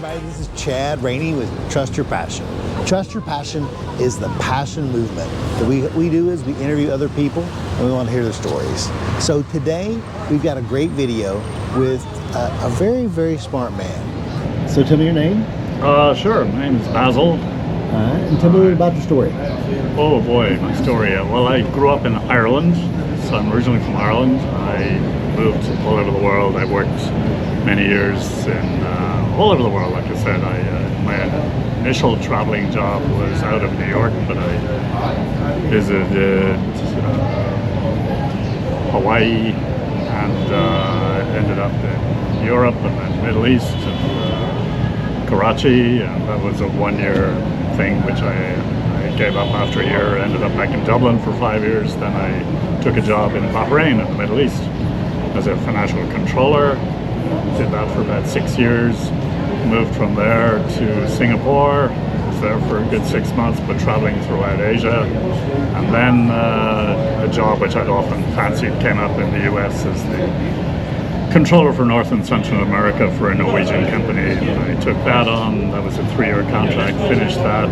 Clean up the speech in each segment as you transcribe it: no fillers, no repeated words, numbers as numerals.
everybody, this is Chad Rainey with Trust Your Passion. Trust Your Passion is the passion movement. What we do is we interview other people and we want to hear their stories. So today we've got a great video with a very, very smart man. So tell me your name. Sure. My name is Basil. And tell me a little about your story. Oh boy, my story. Well, I grew up in Ireland, so I'm originally from Ireland. I moved all over the world. I worked many years in all over the world. Like I said, my initial traveling job was out of New York, but I visited Hawaii and ended up in Europe and then Middle East and Karachi, and that was a one-year thing which I gave up after a year. I ended up back in Dublin for 5 years. Then I took a job in Bahrain in the Middle East as a financial controller. Did that for about 6 years. Moved from there to Singapore. Was there for a good 6 months, but traveling throughout Asia. And then a job which I'd often fancied came up in the US as the controller for North and Central America for a Norwegian company. I took that on. That was a 3-year contract. Finished that.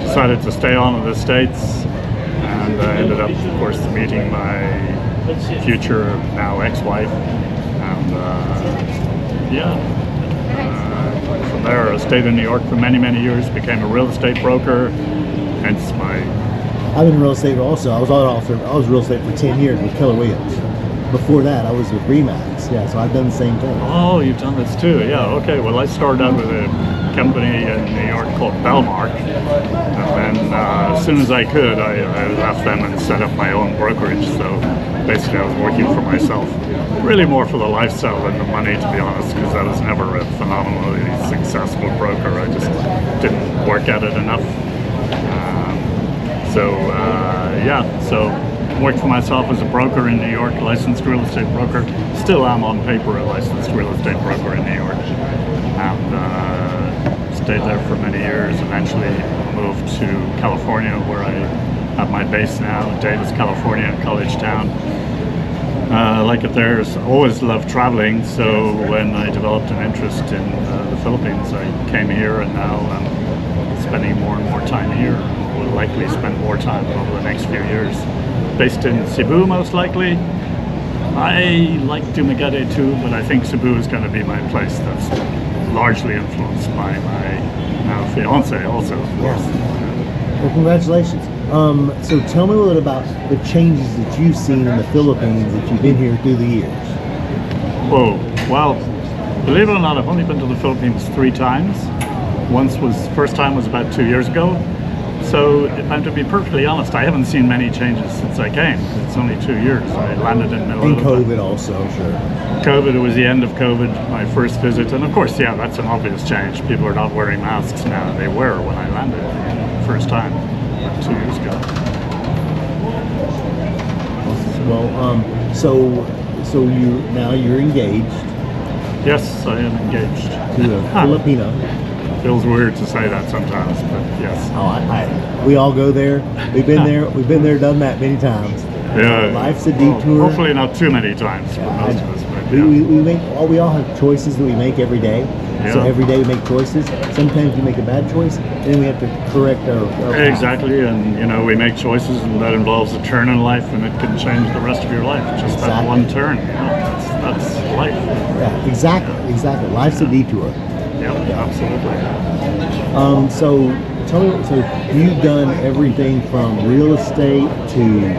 Decided to stay on in the States, and I ended up, of course, meeting my future now ex-wife. And from there, I stayed in New York for many, many years. Became a real estate broker. Hence my. I've been in real estate also. I was real estate for 10 years with Keller Williams. Before that, I was with Remax. Yeah, so I've done the same thing. Oh, you've done this too. Yeah. Okay. Well, I started out with a company in New York called Bellmark, and then as soon as I could, I left them and set up my own brokerage. So basically, I was working for myself, really more for the lifestyle than the money, to be honest, because I was never a phenomenally successful broker. I just didn't work at it enough. So worked for myself as a broker in New York, licensed real estate broker. Still am on paper a licensed real estate broker in New York, and stayed there for many years. Eventually moved to California, where I have my base now, Davis, California, college town. I like it there. Always loved traveling, so when I developed an interest in the Philippines, I came here, and now I'm spending more and more time here. Will likely spend more time over the next few years. Based in Cebu, most likely. I like Dumaguete too, but I think Cebu is going to be my place. That's largely influenced by my now fiance also, of course. Well, congratulations. So tell me a little about the changes that you've seen in the Philippines that you've been here through the years. Whoa, well, believe it or not, I've only been to the Philippines 3 times. First time was about 2 years ago. So, if I'm to be perfectly honest, I haven't seen many changes since I came. It's only 2 years. I landed in Manila. And COVID also, sure. COVID, it was the end of COVID, my first visit. And of course, yeah, that's an obvious change. People are not wearing masks now. They were when I landed first time, 2 years ago. Well, so you're engaged. Yes, I am engaged. To a Filipino. Feels weird to say that sometimes, but yes. Oh, we all go there. We've been there. We've been there, done that many times. Yeah. Life's a detour. Hopefully not too many times for most of us. But, yeah. We all have choices that we make every day. Yeah. So every day we make choices. Sometimes we make a bad choice, and then we have to correct our path. Exactly, and we make choices, and that involves a turn in life, and it can change the rest of your life. Just that one turn. That's life. Yeah, exactly. Life's a detour. Yeah, absolutely. So tell me, so you've done everything from real estate to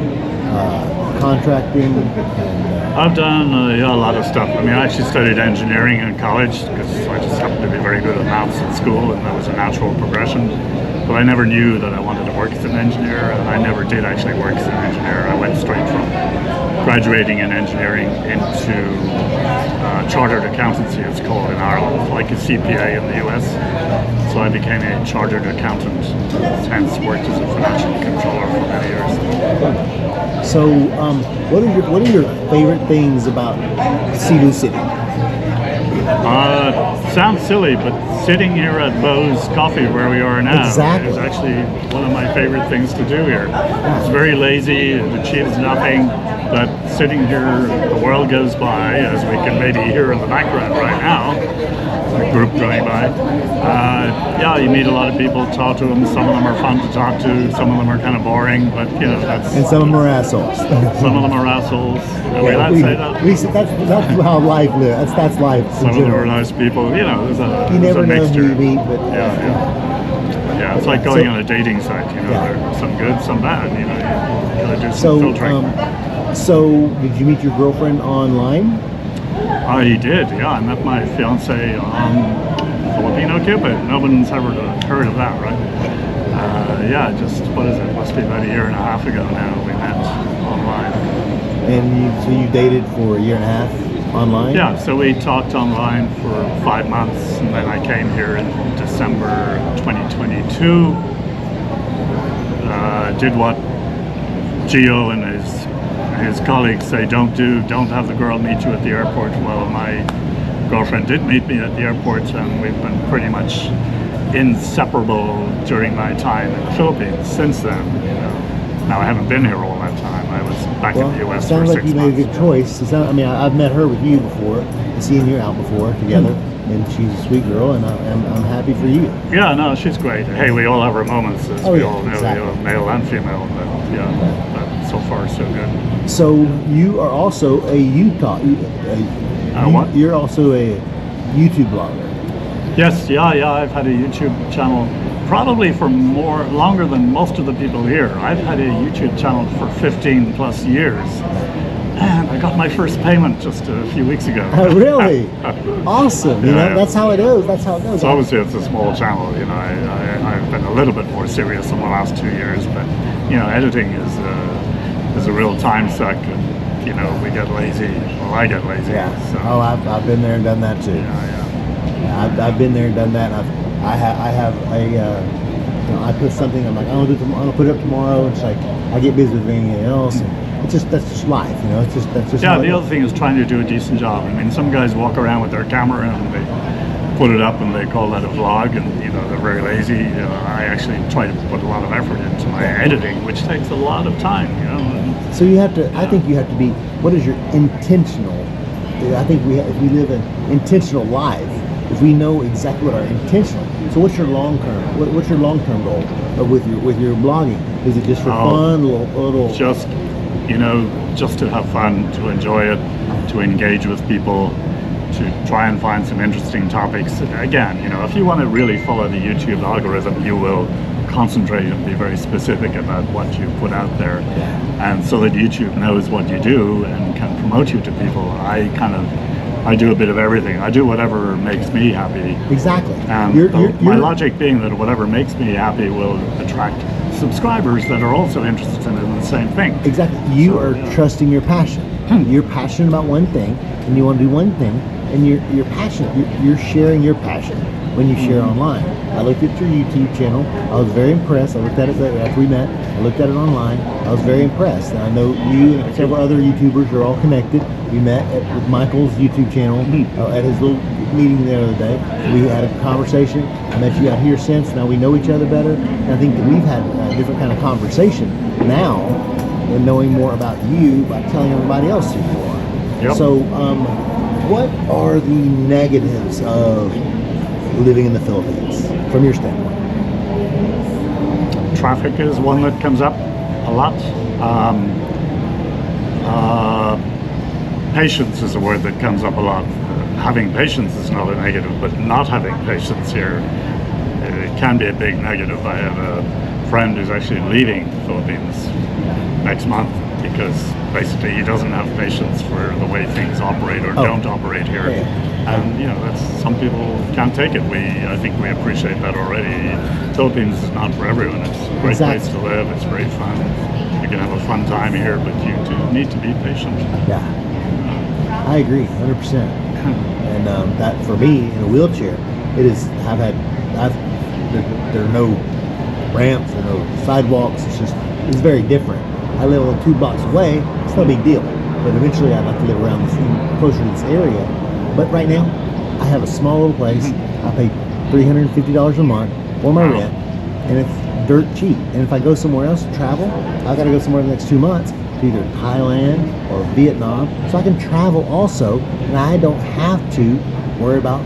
contracting? I've done a lot of stuff. I mean, I actually studied engineering in college because I just happened to be very good at maths at school, and that was a natural progression. But I never knew that I wanted to work as an engineer, and I never did actually work as an engineer. I went straight from graduating in engineering into chartered accountancy, it's called in Ireland, like a CPA in the US. So I became a chartered accountant, hence worked as a financial controller for many years. So what are your favorite things about Cebu City? Sounds silly, but sitting here at Bo's Coffee where we are now Exactly. is actually one of my favorite things to do here. It's very lazy, it achieves nothing, but sitting here, the world goes by, as we can maybe hear in the background right now, a group going by. Yeah, you meet a lot of people, talk to them. Some of them are fun to talk to, some of them are kind of boring, but you know, that's... And some of them are assholes. Some of them are assholes. I mean, I'd say that. That's how life lives. That's life. Some of them are nice people. You know, You never a know mixture. who you meet, but Yeah, it's like going on a dating site. You know, there's some good, some bad. You know, you gotta do some filtering. So did you meet your girlfriend online? I did. Yeah, I met my fiance on Filipino Cupid. No one's ever heard of that, right? Yeah, just what is it? Must be about a year and a half ago now. We met online. And so you dated for a year and a half online? Yeah, so we talked online for 5 months, and then I came here in December 2022. Did what Gio and his colleagues say don't have the girl meet you at the airport. Well, my girlfriend did meet me at the airport, and we've been pretty much inseparable during my time in the Philippines since then. You know, now I haven't been here all that time. I was back in the U.S. for 6 months. Sounds like you made a good choice. I mean, I've met her with you before, seen you out before together, and she's a sweet girl, and I'm happy for you. Yeah, no, she's great. Hey, we all have our moments, as we all know, exactly. You know, male and female. But yeah, but so far so good. So you are also a Utah. What? You're also a YouTube blogger. Yes, yeah. I've had a YouTube channel probably for longer than most of the people here. I've had a YouTube channel for 15 plus years. And I got my first payment just a few weeks ago. Oh, really? Awesome. You know, that's how it is. That's how it goes. So obviously it's a small channel. You know, I've been a little bit more serious in the last 2 years, but you know, editing is a real time suck, and you know, we get lazy. Well, I get lazy. Yeah. So. Oh, I've been there and done that too. Yeah. I've been there and done that. And I have a you know, I put something. I'm like, I'm gonna put it up tomorrow. It's like I get busy with anything else. And that's just life, you know. That's just. Yeah. The other thing is trying to do a decent job. I mean, some guys walk around with their camera and they put it up and they call that a vlog, and you know, they're very lazy. You know, I actually try to put a lot of effort into my editing, which takes a lot of time. You know. And, so you have to. I think you have to be. What is your intentional? I think if we live an intentional life, if we know exactly what our intentional. So what's your long term? What's your long term goal with your blogging? Is it just for fun, little? Just, you know, just to have fun, to enjoy it, to engage with people, to try and find some interesting topics. Again, you know, if you want to really follow the YouTube algorithm, you will concentrate and be very specific about what you put out there, and so that YouTube knows what you do and can promote you to people. I do a bit of everything. I do whatever makes me happy. Exactly. And my logic being that whatever makes me happy will attract subscribers that are also interested in the same thing. Exactly. You are trusting your passion. You're passionate about one thing, and you want to do one thing, and you're passionate. You're sharing your passion when you share online. I looked at your YouTube channel. I was very impressed. I looked at it after we met. I looked at it online. I was very impressed. And I know you and several other YouTubers are all connected. We met with Michael's YouTube channel at his little meeting the other day. We had a conversation. I met you out here since. Now we know each other better. And I think that we've had a different kind of conversation now, and knowing more about you by telling everybody else who you are. Yep. So, what are the negatives of living in the Philippines from your standpoint? Traffic is one that comes up a lot. Patience is a word that comes up a lot. Having patience is not a negative, but not having patience here, it can be a big negative. I have a friend who's actually leaving the Philippines next month because basically he doesn't have patience for the way things operate or don't operate here. And you know, that's, some people can't take it. I think we appreciate that already. Philippines is not for everyone. It's a great place to live. It's very fun. You can have a fun time here, but you do need to be patient. Yeah, I agree, 100%. And that for me in a wheelchair, it is. There are no ramps, there are no sidewalks. It's very different. I live on 2 blocks away. It's no big deal. But eventually, I'd like to live around closer to this area. But right now, I have a small little place. I pay $350 a month for my rent, and it's dirt cheap. And if I go somewhere else to travel, I've got to go somewhere in the next 2 months to either Thailand or Vietnam, so I can travel also, and I don't have to worry about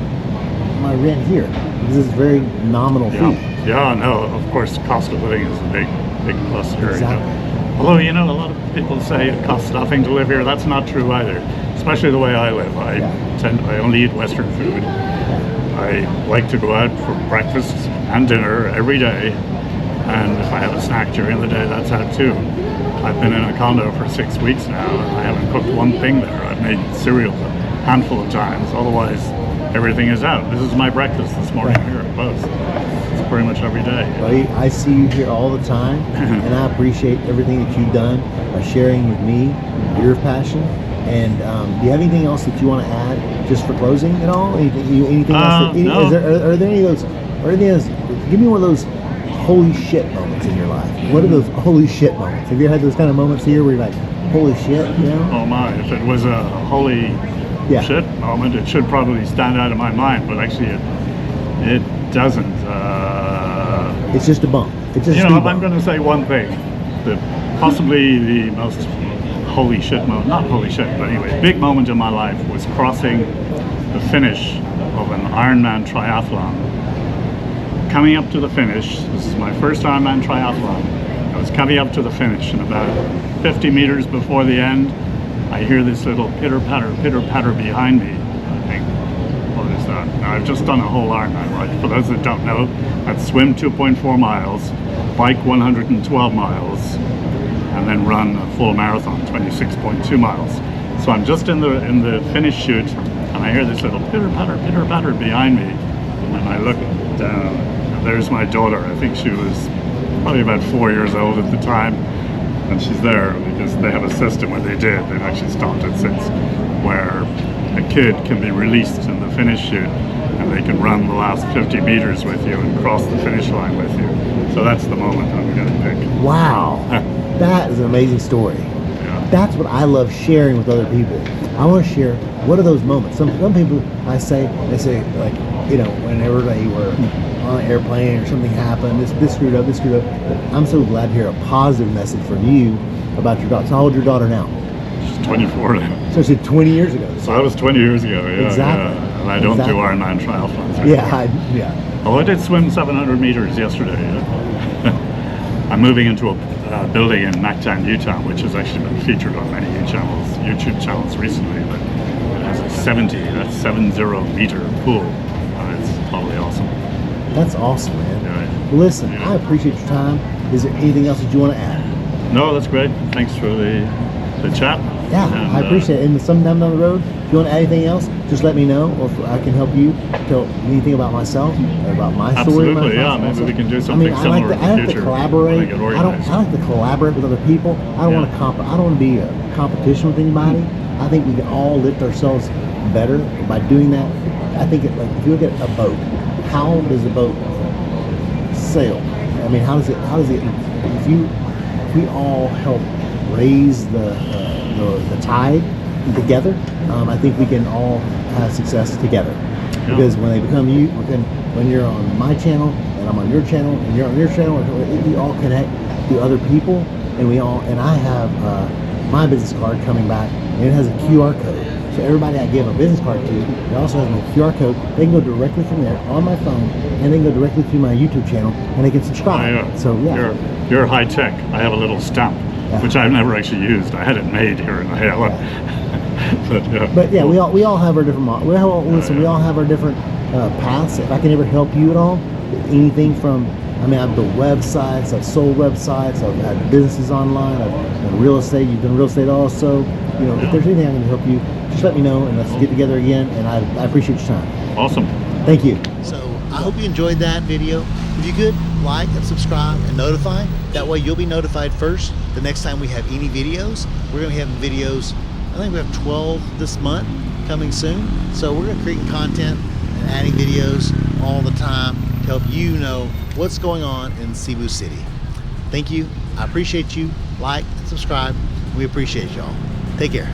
my rent here. This is very nominal fee. Yeah, no, of course, cost of living is a big plus here. Exactly. Although, a lot of people say it costs nothing to live here. That's not true either, especially the way I live. I only eat Western food. I like to go out for breakfast and dinner every day, and if I have a snack during the day, that's out too. I've been in a condo for 6 weeks now, and I haven't cooked one thing there. I've made cereal a handful of times, otherwise everything is out. This is my breakfast this morning here at Buzz. It's pretty much every day. Buddy, I see you here all the time, and I appreciate everything that you've done by sharing with me your passion. And do you have anything else that you want to add, just for closing at all? Anything else? No. Are there any of those? Give me one of those holy shit moments in your life. What are those holy shit moments? Have you had those kind of moments here where you're like, holy shit? Oh my! If it was a holy shit moment, it should probably stand out of my mind. But actually, it doesn't. It's just a bump. It's just I'm going to say one thing. Possibly the most holy shit moment, not holy shit, but anyway, big moment in my life was crossing the finish of an Ironman triathlon. Coming up to the finish, this is my first Ironman triathlon. I was coming up to the finish, and about 50 meters before the end, I hear this little pitter-patter behind me. I think, what is that? Now, I've just done a whole Ironman, right? For those that don't know, I'd swim 2.4 miles, bike 112 miles, and then run a full marathon, 26.2 miles. So I'm just in the finish chute, and I hear this little pitter-patter behind me. And I look down, and there's my daughter. I think she was probably about 4 years old at the time, and she's there because they have a system where they've actually stopped it since, where a kid can be released in the finish chute, and they can run the last 50 meters with you and cross the finish line with you. So that's the moment I'm going to pick. Wow. That is an amazing story. Yeah. That's what I love sharing with other people. I want to share, what are those moments? Some people, they say like, whenever they were on an airplane or something happened, this screwed up. But I'm so glad to hear a positive message from you about your daughter. So how old is your daughter now? She's 24 now. So she 20 years ago. So that was 20 years ago, yeah. Exactly. Yeah. And I don't do Ironman triathlons anymore. Yeah. Although I did swim 700 meters yesterday. Yeah. I'm moving into a building in Mactan, Utah, which has actually been featured on many YouTube channels recently. But it has a 70 meter pool. It's totally awesome. That's awesome, man. Yeah. Well, listen, I appreciate your time. Is there anything else that you want to add? No, that's great. Thanks for the chat. Yeah, and I appreciate it. And sometime down the road, if you want to add anything else, just let me know, or if I can help you tell anything about myself, or about my story. Absolutely, yeah. Maybe we can do something similar in the future. I like to collaborate. I like to collaborate with other people. I don't want to I don't want to be a competition with anybody. I think we can all lift ourselves better by doing that. I think if you look at a boat, how does a boat sail? I mean, how does it? If we all help raise the tide together, I think we can all have success together. Yeah. Because when they become when you're on my channel and I'm on your channel and you're on your channel, we all connect to other people, and I have my business card coming back, and it has a QR code. So everybody I give a business card to, it also has a QR code. They can go directly from there on my phone, and they can go directly to my YouTube channel, and they can subscribe. So yeah, you're high tech. I have a little stamp, which I've never actually used. I had it made here in Highland. But yeah, we all have our different. We all have our different paths. If I can ever help you at all, anything from. I mean, I've built websites, I've sold websites, I've had businesses online, I've done real estate, you've done real estate also. If there's anything I can help you, just let me know and let's get together again, and I appreciate your time. Awesome. Thank you. So I hope you enjoyed that video. If you could, like and subscribe and notify. That way you'll be notified first the next time we have any videos. We're going to be having videos, I think we have 12 this month coming soon. So we're going to create content and adding videos all the time to help you know what's going on in Cebu City. Thank you. I appreciate you. Like and subscribe. We appreciate y'all. Take care.